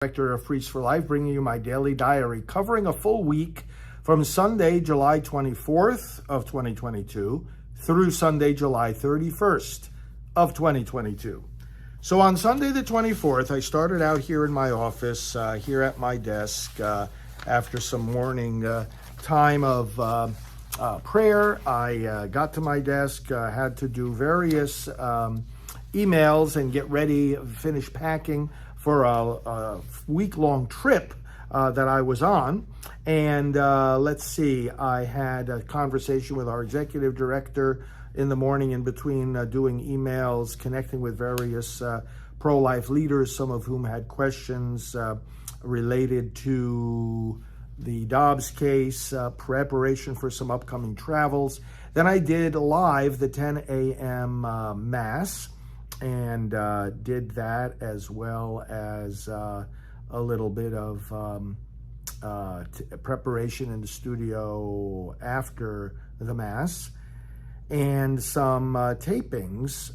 Director of Priests for Life, bringing you my daily diary, covering a full week from Sunday, July 24th of 2022 through Sunday, July 31st of 2022. So on Sunday the 24th, I started out here in my office, here at my desk, after some morning time of prayer. I got to my desk, had to do various emails and get ready, finish packing for a week-long trip that I was on. And let's see, I had a conversation with our executive director in the morning in between doing emails, connecting with various pro-life leaders, some of whom had questions related to the Dobbs case, preparation for some upcoming travels. Then I did live the 10 a.m. Mass, and did that, as well as a little bit of preparation in the studio after the Mass, and some tapings,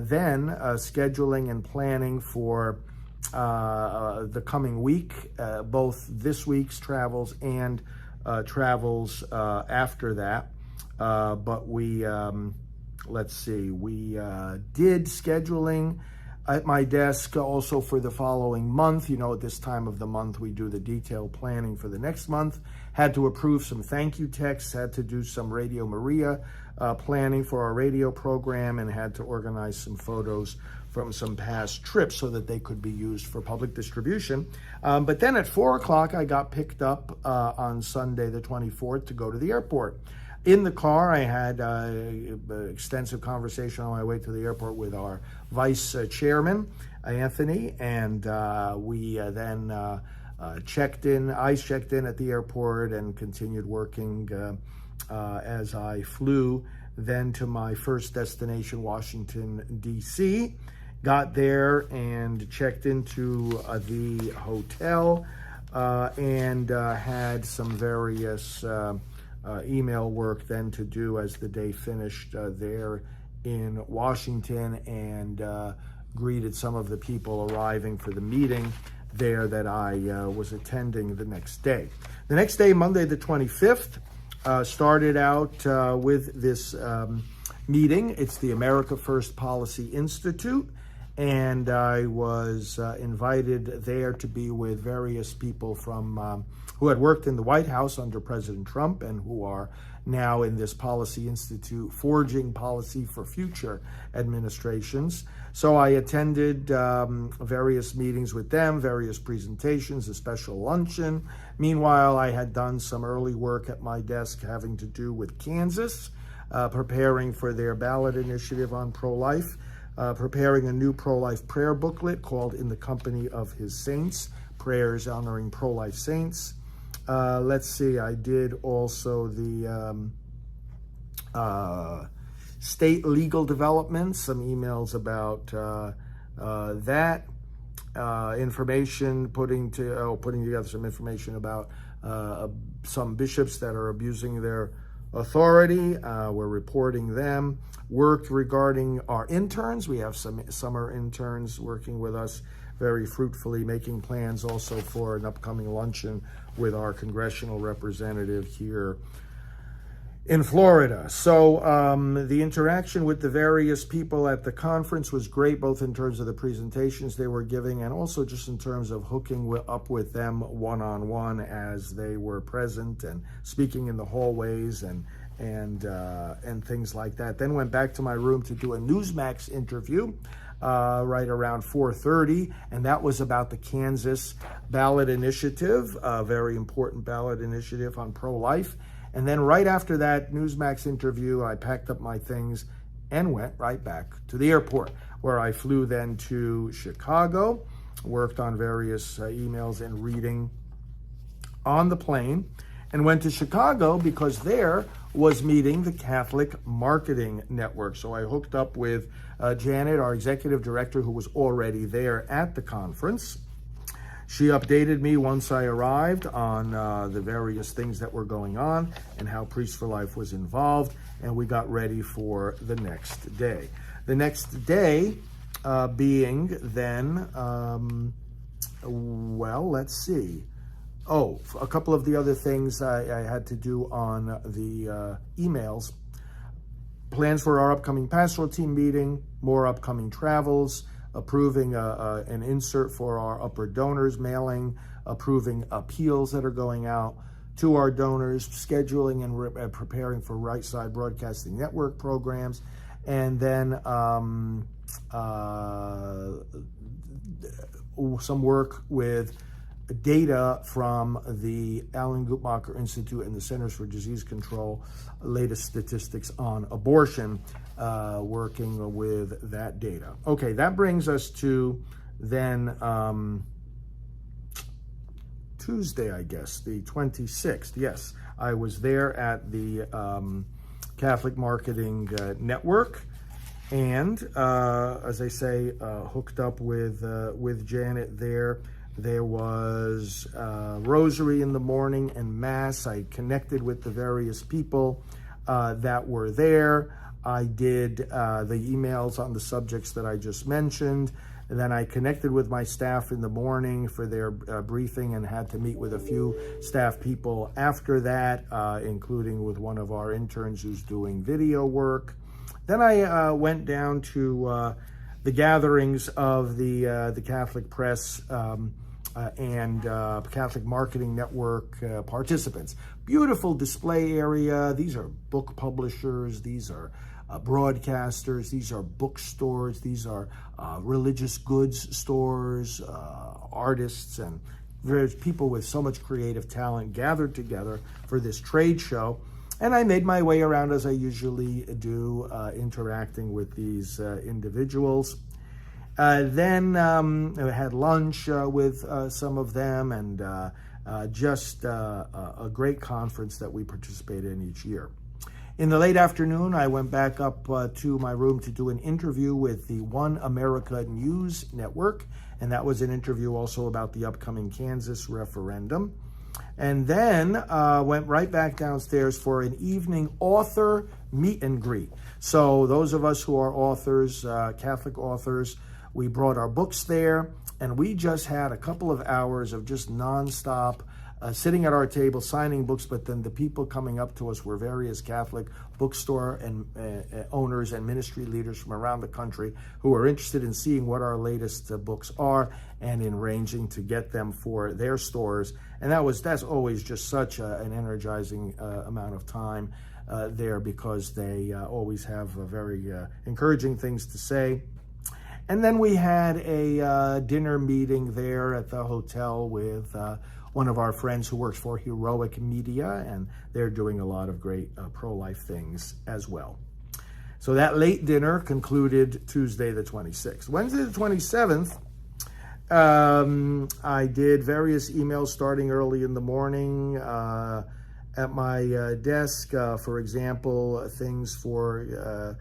then scheduling and planning for the coming week, both this week's travels and travels after that. But we... let's see, we did scheduling at my desk also for the following month. You know, at this time of the month, we do the detailed planning for the next month. Had to approve some thank you texts, had to do some Radio Maria planning for our radio program, and had to organize some photos from some past trips so that they could be used for public distribution. But then at 4 o'clock, I got picked up on Sunday the 24th to go to the airport. In the car, I had an extensive conversation on my way to the airport with our vice chairman, Anthony, and we then checked in. I checked in at the airport and continued working as I flew then to my first destination, Washington, D.C. Got there and checked into the hotel and had some various email work then to do as the day finished there in Washington, and greeted some of the people arriving for the meeting there that I was attending the next day. The next day, Monday the 25th, started out with this meeting. It's the America First Policy Institute, and I was invited there to be with various people from who had worked in the White House under President Trump and who are now in this Policy Institute, forging policy for future administrations. So I attended various meetings with them, various presentations, a special luncheon. Meanwhile, I had done some early work at my desk having to do with Kansas, preparing for their ballot initiative on pro-life, preparing a new pro-life prayer booklet called In the Company of His Saints, Prayers Honoring Pro-Life Saints. Let's see, I did also the state legal developments, some emails about that information, putting together some information about some bishops that are abusing their authority. We're reporting them. Worked regarding our interns. We have some summer interns working with us very fruitfully, making plans also for an upcoming luncheon with our congressional representative here in Florida. So the interaction with the various people at the conference was great, both in terms of the presentations they were giving and also just in terms of hooking up with them one-on-one as they were present and speaking in the hallways and things like that. Then went back to my room to do a Newsmax interview right around 4:30, and that was about the Kansas ballot initiative, a very important ballot initiative on pro-life. And then right after that Newsmax interview, I packed up my things and went right back to the airport, where I flew then to Chicago, worked on various emails and reading on the plane, and went to Chicago because there was meeting the Catholic Marketing Network. So I hooked up with Janet, our executive director, who was already there at the conference. She updated me once I arrived on the various things that were going on and how Priests for Life was involved, and we got ready for the next day. The next day being then Well, let's see. Oh, a couple of the other things I had to do on the emails. Plans for our upcoming pastoral team meeting, more upcoming travels, approving an insert for our upward donors mailing, approving appeals that are going out to our donors, scheduling and preparing for Right Side Broadcasting Network programs, and then some work with data from the Alan Guttmacher Institute and the Centers for Disease Control, latest statistics on abortion, working with that data. Okay, that brings us to then Tuesday, I guess, the 26th. Yes, I was there at the Catholic Marketing Network, and as I say, hooked up with Janet there. There was rosary in the morning and mass. I connected with the various people that were there. I did the emails on the subjects that I just mentioned. And then I connected with my staff in the morning for their briefing and had to meet with a few staff people after that, including with one of our interns who's doing video work. Then I went down to the gatherings of the Catholic Press and Catholic Marketing Network participants. Beautiful display area. These are book publishers. These are broadcasters. These are bookstores. These are religious goods stores, artists, and there's people with so much creative talent gathered together for this trade show. And I made my way around as I usually do, interacting with these individuals. Then I had lunch with some of them, and just a great conference that we participate in each year. In the late afternoon, I went back up to my room to do an interview with the One America News Network, and that was an interview also about the upcoming Kansas referendum. And then went right back downstairs for an evening author meet and greet. So those of us who are authors, Catholic authors, we brought our books there, and we just had a couple of hours of just nonstop sitting at our table signing books. But then the people coming up to us were various Catholic bookstore and owners and ministry leaders from around the country who are interested in seeing what our latest books are and in arranging to get them for their stores. And that's always just such an energizing amount of time there, because they always have very encouraging things to say. And then we had a dinner meeting there at the hotel with one of our friends who works for Heroic Media, and they're doing a lot of great pro-life things as well. So that late dinner concluded Tuesday the 26th. Wednesday the 27th, I did various emails starting early in the morning at my desk. For example, things for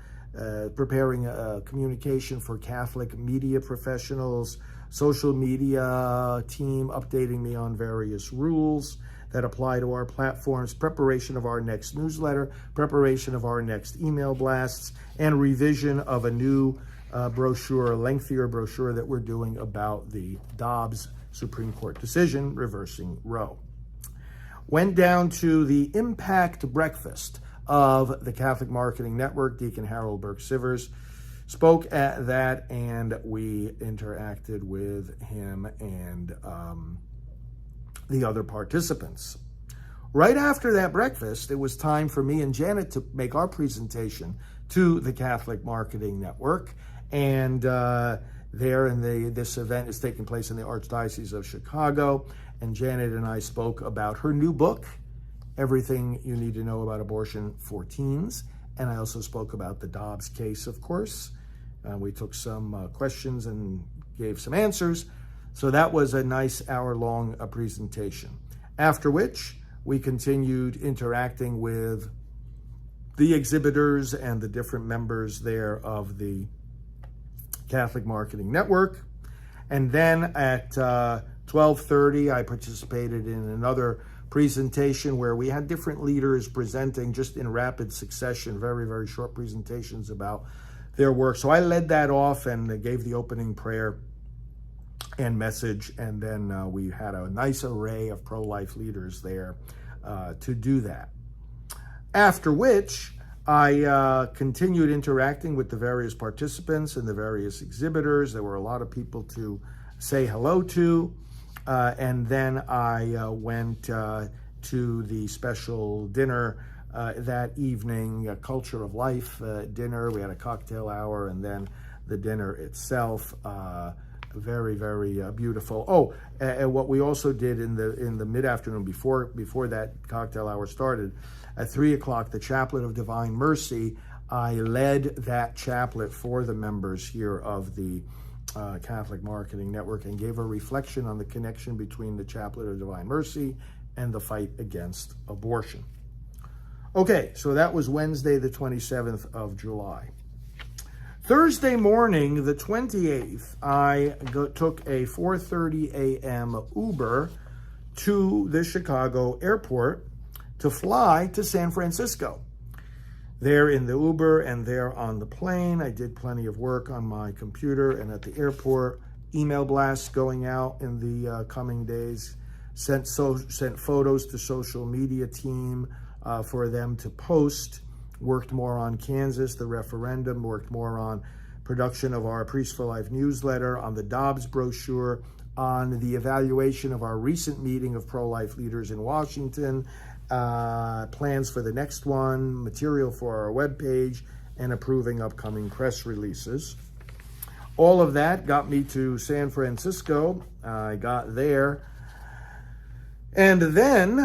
preparing communication for Catholic media professionals, social media team updating me on various rules that apply to our platforms, preparation of our next newsletter, preparation of our next email blasts, and revision of a new brochure, a lengthier brochure that we're doing about the Dobbs Supreme Court decision reversing Roe. Went down to the Impact Breakfast of the Catholic Marketing Network. Deacon Harold Burke-Sivers spoke at that, and we interacted with him and the other participants. Right after that breakfast, it was time for me and Janet to make our presentation to the Catholic Marketing Network. And this event is taking place in the Archdiocese of Chicago. And Janet and I spoke about her new book, Everything You Need to Know About Abortion for Teens. And I also spoke about the Dobbs case, of course. We took some questions and gave some answers. So that was a nice hour-long presentation. After which, we continued interacting with the exhibitors and the different members there of the Catholic Marketing Network. And then at 12:30, I participated in another presentation where we had different leaders presenting just in rapid succession, very, very short presentations about their work. So I led that off and gave the opening prayer and message. And then we had a nice array of pro-life leaders there to do that. After which, I continued interacting with the various participants and the various exhibitors. There were a lot of people to say hello to. And then I went to the special dinner that evening, a Culture of Life dinner. We had a cocktail hour and then the dinner itself. Very, very beautiful. Oh, and what we also did in the mid-afternoon before that cocktail hour started, at 3 o'clock, the Chaplet of Divine Mercy. I led that chaplet for the members here of the Catholic Marketing Network and gave a reflection on the connection between the Chaplet of Divine Mercy and the fight against abortion. Okay, so that was Wednesday, the 27th of July. Thursday morning, the 28th, I took a 4:30 a.m. Uber to the Chicago airport to fly to San Francisco. There in the Uber and there on the plane, I did plenty of work on my computer and at the airport, email blasts going out in the coming days, sent photos to social media team for them to post, worked more on Kansas, the referendum, worked more on production of our Priest for Life newsletter, on the Dobbs brochure, on the evaluation of our recent meeting of pro-life leaders in Washington, plans for the next one, material for our webpage, and approving upcoming press releases. All of that got me to San Francisco. I got there and then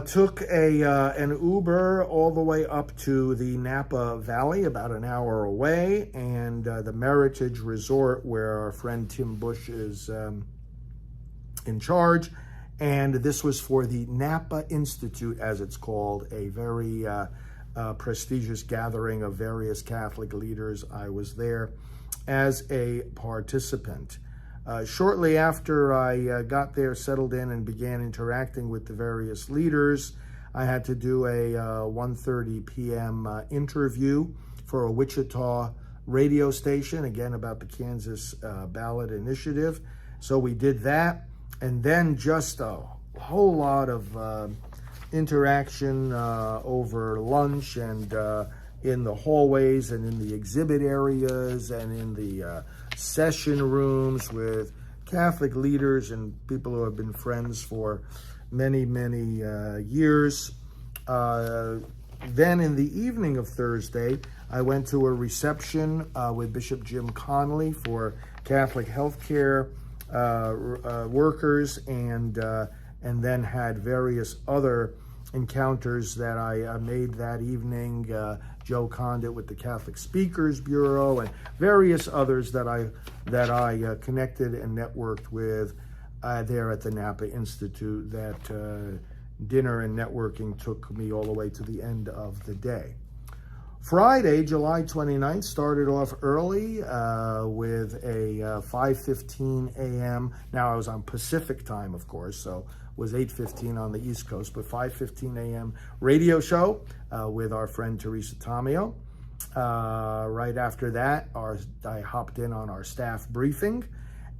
took an Uber all the way up to the Napa Valley, about an hour away, and the Meritage Resort where our friend Tim Bush is in charge. And this was for the Napa Institute, as it's called, a very prestigious gathering of various Catholic leaders. I was there as a participant. Shortly after I got there, settled in, and began interacting with the various leaders, I had to do a 1:30 p.m. Interview for a Wichita radio station, again about the Kansas ballot initiative. So we did that. And then just a whole lot of interaction over lunch and in the hallways and in the exhibit areas and in the session rooms with Catholic leaders and people who have been friends for many, many years. Then in the evening of Thursday, I went to a reception with Bishop Jim Connolly for Catholic healthcare workers, and then had various other encounters that I made that evening. Joe Condit with the Catholic Speakers Bureau and various others that I connected and networked with there at the Napa Institute. That dinner and networking took me all the way to the end of the day. Friday, July 29th, started off early with a 5:15 a.m. Now, I was on Pacific time, of course, so it was 8:15 on the East Coast, but 5:15 a.m. radio show with our friend Teresa Tomeo. Right after that, I hopped in on our staff briefing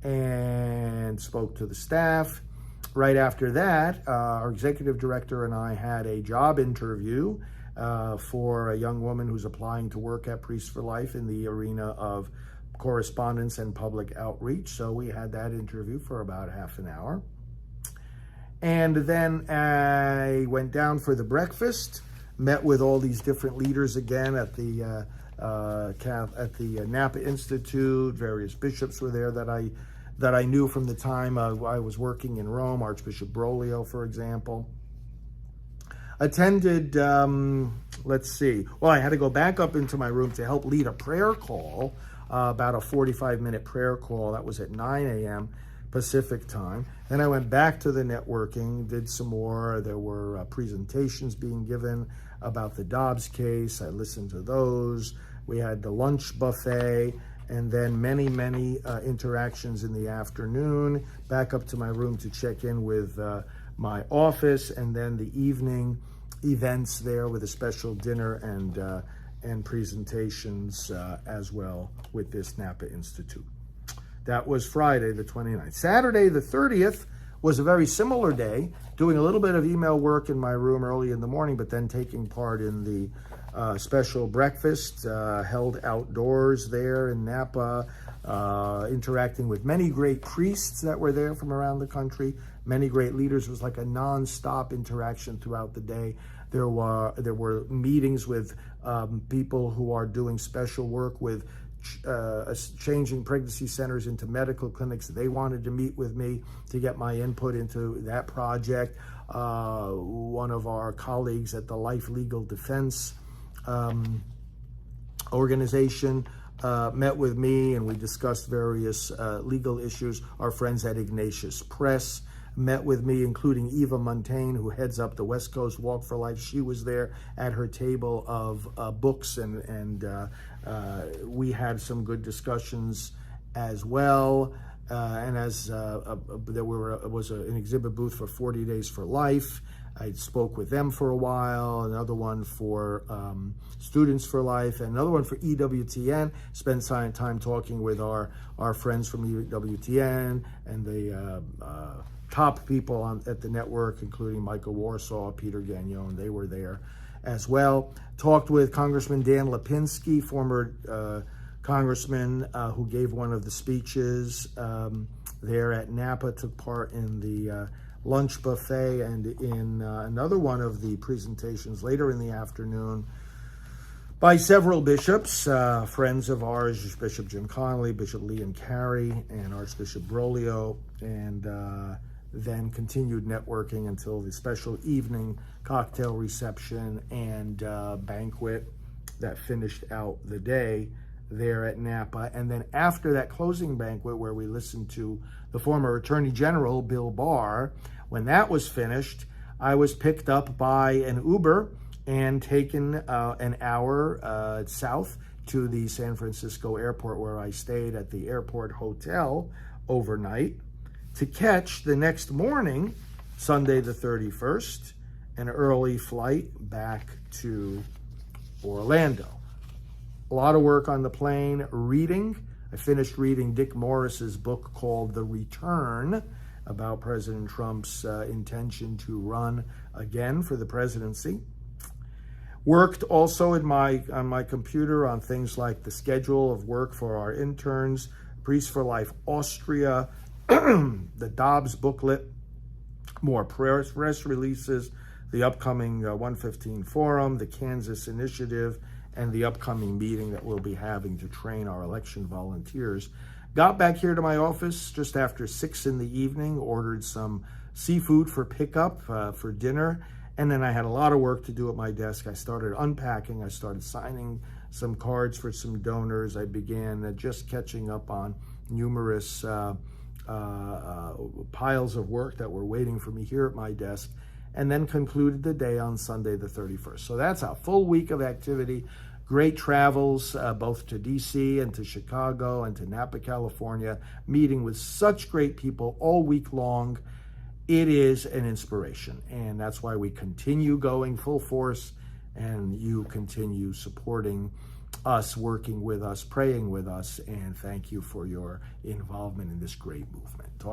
and spoke to the staff. Right after that, our executive director and I had a job interview for a young woman who's applying to work at Priests for Life in the arena of correspondence and public outreach. So we had that interview for about half an hour. And then I went down for the breakfast, met with all these different leaders again at the Napa Institute. Various bishops were there that I knew from the time I was working in Rome, Archbishop Broglio, for example. Attended, let's see. Well, I had to go back up into my room to help lead a prayer call, about a 45-minute prayer call. That was at 9 a.m. Pacific time. Then I went back to the networking, did some more. There were presentations being given about the Dobbs case. I listened to those. We had the lunch buffet, and then many, many interactions in the afternoon. Back up to my room to check in with my office, and then the evening events there with a special dinner and presentations as well with this Napa Institute. That was Friday, the 29th. Saturday, the 30th, was a very similar day, doing a little bit of email work in my room early in the morning, but then taking part in the special breakfast held outdoors there in Napa, interacting with many great priests that were there from around the country, many great leaders. It was like a non-stop interaction throughout the day. There were meetings with people who are doing special work with changing pregnancy centers into medical clinics. They wanted to meet with me to get my input into that project. One of our colleagues at the Life Legal Defense organization met with me, and we discussed various legal issues. Our friends at Ignatius Press met with me, including Eva Montaigne, who heads up the West Coast Walk for Life. She was there at her table of books, and we had some good discussions as well. And as there was an exhibit booth for 40 Days for Life. I spoke with them for a while, another one for Students for Life, and another one for EWTN. Spent some time talking with our friends from EWTN and the top people at the network, including Michael Warsaw, Peter Gagnon. They were there as well. Talked with Congressman Dan Lipinski, former congressman who gave one of the speeches there at Napa, took part in the lunch buffet and in another one of the presentations later in the afternoon by several bishops, friends of ours, Bishop Jim Connolly, Bishop Liam Carey, and Archbishop Broglio, and then continued networking until the special evening cocktail reception and banquet that finished out the day there at Napa. And then after that closing banquet, where we listened to the former Attorney General, Bill Barr, when that was finished, I was picked up by an Uber and taken an hour south to the San Francisco airport, where I stayed at the airport hotel overnight to catch the next morning, Sunday the 31st, an early flight back to Orlando. A lot of work on the plane, reading. I finished reading Dick Morris's book called The Return, about President Trump's intention to run again for the presidency. Worked also on my computer on things like the schedule of work for our interns, Priests for Life Austria, the Dobbs booklet, more press releases, the upcoming 115 Forum, the Kansas Initiative, and the upcoming meeting that we'll be having to train our election volunteers. Got back here to my office just after 6 in the evening, ordered some seafood for pickup for dinner, and then I had a lot of work to do at my desk. I started unpacking, I started signing some cards for some donors. I began just catching up on numerous piles of work that were waiting for me here at my desk, and then concluded the day on Sunday the 31st. So that's a full week of activity. Great travels, both to DC and to Chicago and to Napa, California, meeting with such great people all week long. It is an inspiration, and that's why we continue going full force, and you continue supporting us, working with us, praying with us, and thank you for your involvement in this great movement.